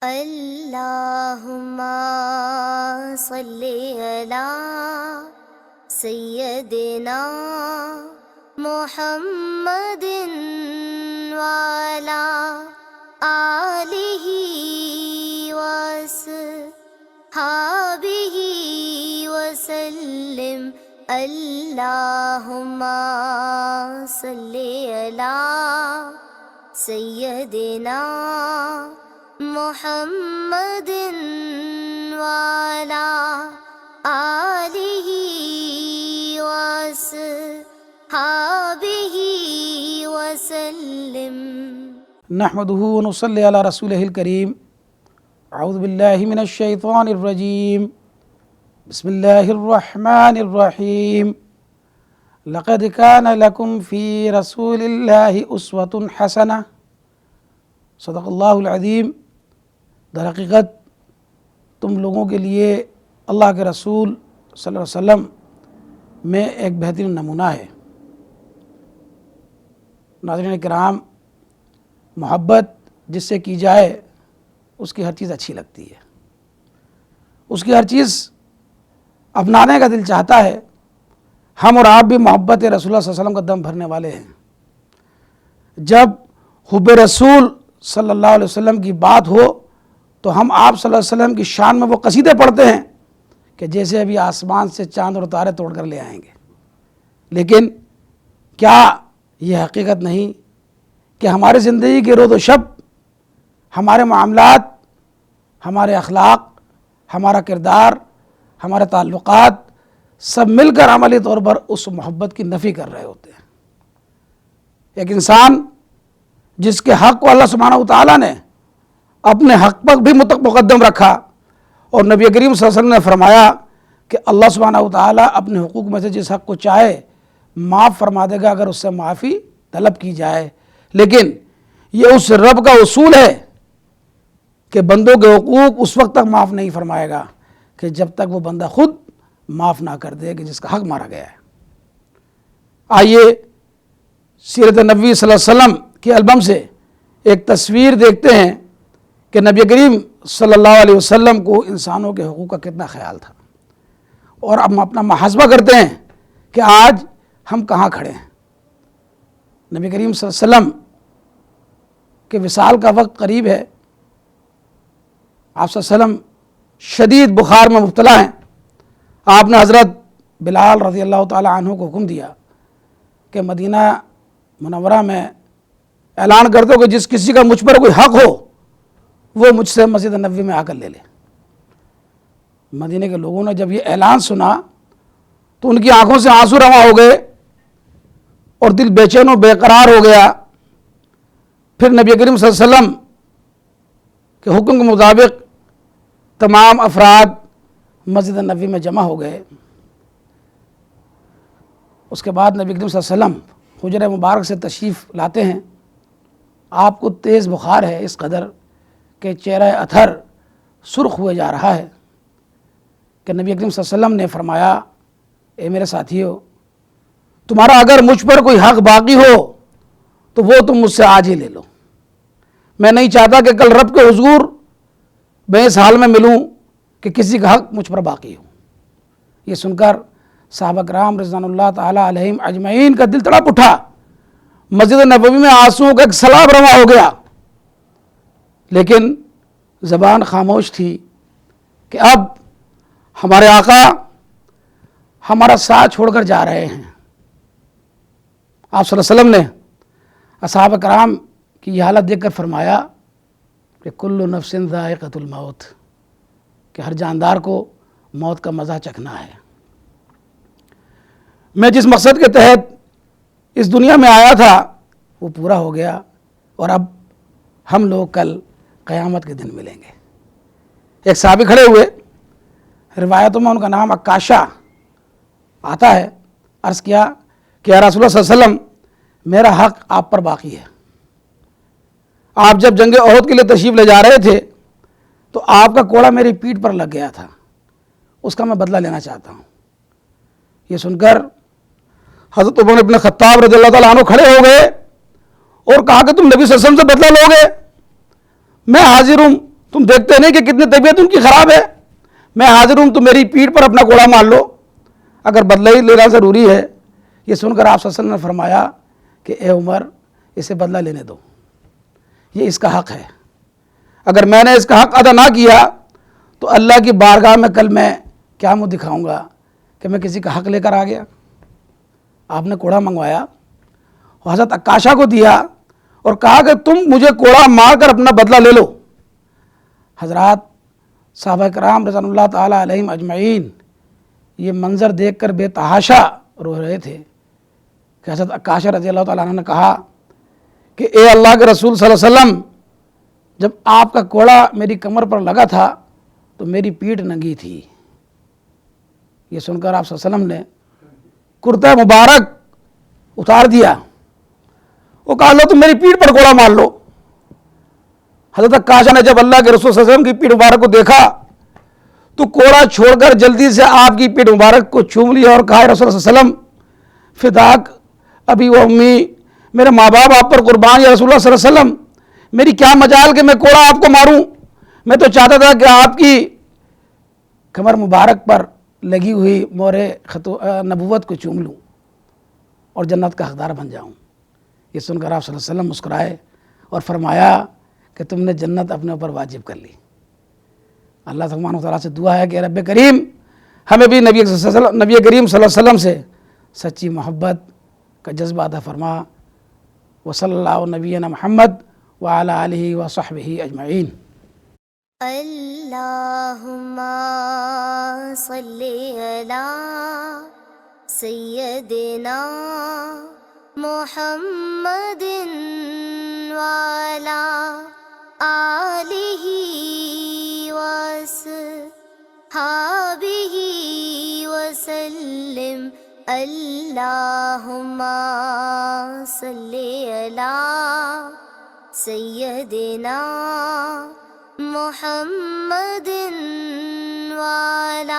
اللہم صلی علی سیدنا محمد وعلی آلہ وصحبہ وسلم اللہم صلی علی سیدنا محمد وعلی آلہ وصحبہ وسلم۔ نحمدہ ونصلی علی رسولہ الکریم۔ اعوذ باللہ من الشیطان الرجیم، بسم اللہ الرحمن الرحیم۔ لقد کان لکم فی رسول اللہ اسوۃ حسنہ۔ صدق اللہ العظیم۔ در حقیقت تم لوگوں کے لیے اللہ کے رسول صلی اللہ علیہ وسلم میں ایک بہترین نمونہ ہے۔ ناظرین کرام، محبت جس سے کی جائے اس کی ہر چیز اچھی لگتی ہے، اس کی ہر چیز اپنانے کا دل چاہتا ہے۔ ہم اور آپ بھی محبت رسول اللہ صلی اللہ علیہ وسلم کا دم بھرنے والے ہیں۔ جب حب رسول صلی اللہ علیہ وسلم کی بات ہو تو ہم آپ صلی اللہ علیہ وسلم کی شان میں وہ قصیدے پڑھتے ہیں کہ جیسے ابھی آسمان سے چاند اور تارے توڑ کر لے آئیں گے۔ لیکن کیا یہ حقیقت نہیں کہ ہماری زندگی کے روز و شب، ہمارے معاملات، ہمارے اخلاق، ہمارا کردار، ہمارے تعلقات سب مل کر عملی طور پر اس محبت کی نفی کر رہے ہوتے ہیں؟ ایک انسان جس کے حق کو اللہ سبحانہ وتعالیٰ نے اپنے حق پر بھی مقدم رکھا، اور نبی کریم صلی اللہ علیہ وسلم نے فرمایا کہ اللہ سبحانہ وتعالیٰ اپنے حقوق میں سے جس حق کو چاہے معاف فرما دے گا اگر اس سے معافی طلب کی جائے۔ لیکن یہ اس رب کا اصول ہے کہ بندوں کے حقوق اس وقت تک معاف نہیں فرمائے گا کہ جب تک وہ بندہ خود معاف نہ کر دے کہ جس کا حق مارا گیا ہے۔ آئیے سیرت نبوی صلی اللہ علیہ وسلم کے البم سے ایک تصویر دیکھتے ہیں کہ نبی کریم صلی اللہ علیہ وسلم کو انسانوں کے حقوق کا کتنا خیال تھا، اور اب ہم اپنا محاسبہ کرتے ہیں کہ آج ہم کہاں کھڑے ہیں۔ نبی کریم صلی اللہ علیہ وسلم کے وصال کا وقت قریب ہے۔ آپ صلی اللہ علیہ وسلم شدید بخار میں مبتلا ہیں۔ آپ نے حضرت بلال رضی اللہ تعالی عنہ کو حکم دیا کہ مدینہ منورہ میں اعلان کر دو کہ جس کسی کا مجھ پر کوئی حق ہو وہ مجھ سے مسجد نبوی میں آ کر لے لے۔ مدینہ کے لوگوں نے جب یہ اعلان سنا تو ان کی آنکھوں سے آنسو رواں ہو گئے اور دل بے چین و بے قرار ہو گیا۔ پھر نبی کریم صلی اللہ علیہ وسلم کے حکم کے مطابق تمام افراد مسجد نبوی میں جمع ہو گئے۔ اس کے بعد نبی کریم صلی اللہ علیہ وسلم حجرہ مبارک سے تشریف لاتے ہیں۔ آپ کو تیز بخار ہے، اس قدر کہ چہرہ اطہر سرخ ہوئے جا رہا ہے کہ نبی کریم صلی اللہ علیہ وسلم نے فرمایا، اے میرے ساتھیو، تمہارا اگر مجھ پر کوئی حق باقی ہو تو وہ تم مجھ سے آج ہی لے لو۔ میں نہیں چاہتا کہ کل رب کے حضور میں اس حال میں ملوں کہ کسی کا حق مجھ پر باقی ہو۔ یہ سن کر صحابہ کرام رضوان اللہ تعالیٰ علیہم اجمعین کا دل تڑپ اٹھا۔ مسجد نبوی میں آنسوؤں کا ایک سیلاب رواں ہو گیا، لیکن زبان خاموش تھی کہ اب ہمارے آقا ہمارا ساتھ چھوڑ کر جا رہے ہیں۔ آپ صلی اللہ علیہ وسلم نے اصحاب کرام کی یہ حالت دیکھ کر فرمایا کہ کل نفس ذائقۃ الموت، کہ ہر جاندار کو موت کا مزہ چکھنا ہے۔ میں جس مقصد کے تحت اس دنیا میں آیا تھا وہ پورا ہو گیا، اور اب ہم لوگ کل قیامت کے دن ملیں گے۔ ایک صحابی کھڑے ہوئے، روایتوں میں ان کا نام عکاشہ آتا ہے۔ عرض کیا کہ یا رسول اللہ صلی اللہ علیہ وسلم، میرا حق آپ پر باقی ہے۔ آپ جب جنگ احد کے لیے تشریف لے جا رہے تھے تو آپ کا کوڑا میری پیٹھ پر لگ گیا تھا، اس کا میں بدلہ لینا چاہتا ہوں۔ یہ سن کر حضرت عمر بن خطاب رضی اللہ تعالیٰ عنہ کھڑے ہو گئے اور کہا کہ تم نبی صلی اللہ علیہ وسلم سے بدلہ لو گے؟ میں حاضر ہوں تم دیکھتے نہیں کہ کتنی طبیعت ان کی خراب ہے، میں حاضر ہوں، تو میری پیٹھ پر اپنا کوڑا مار لو اگر بدلہ ہی لینا ضروری ہے۔ یہ سن کر آپ صلی اللہ علیہ وسلم نے فرمایا کہ اے عمر، اسے بدلہ لینے دو، یہ اس کا حق ہے، اگر میں نے اس کا حق ادا نہ کیا تو اللہ کی بارگاہ میں کل میں کیا منہ دکھاؤں گا کہ میں کسی کا حق لے کر آ گیا۔ آپ نے کوڑا منگوایا، حضرت عکاشہ کو دیا اور کہا کہ تم مجھے کوڑا مار کر اپنا بدلہ لے لو۔ حضرات صحابہ کرام رضوان اللہ تعالیٰ علیہم اجمعین یہ منظر دیکھ کر بے تحاشا رو رہے تھے کہ حضرت عکاشہ رضی اللہ تعالیٰ عنہ نے کہا کہ اے اللہ کے رسول صلی اللہ علیہ وسلم، جب آپ کا کوڑا میری کمر پر لگا تھا تو میری پیٹھ ننگی تھی۔ یہ سن کر آپ صلی اللہ علیہ وسلم نے کرتا مبارک اتار دیا، وہ کہا لو تم میری پیٹھ پر کوڑا مار لو۔ حضرت عکاشہ نے جب اللہ کے رسول صلی اللہ علیہ وسلم کی پیٹھ مبارک کو دیکھا تو کوڑا چھوڑ کر جلدی سے آپ کی پیٹھ مبارک کو چوم لیا اور کہا رسول اللہ صلی اللہ علیہ وسلم فداک ابی و امی، میرے ماں باپ آپ پر قربان یا رسول اللہ صلی اللہ علیہ وسلم، میری کیا مجال کہ میں کوڑا آپ کو ماروں، میں تو چاہتا تھا کہ آپ کی کمر مبارک پر لگی ہوئی مہر نبوت کو چوم لوں اور جنت کا حقدار بن جاؤں۔ یہ سن کر آپ صلی اللہ علیہ وسلم مسکرائے اور فرمایا کہ تم نے جنت اپنے اوپر واجب کر لی۔ اللہ سبحانہ و تعالیٰ سے دعا ہے کہ رب کریم ہمیں بھی نبی کریم صلی اللہ علیہ وسلم سے سچی محبت کا جذبہ عطا فرما۔ وصلی اللہ نبینا محمد وعلی آلہ وصحبہ اجمعین۔ اللہم صلی علی سیدنا محمد وعلی آلہ وصحبہ وسلم۔ اللہم صلی علی سیدنا محمد وعلی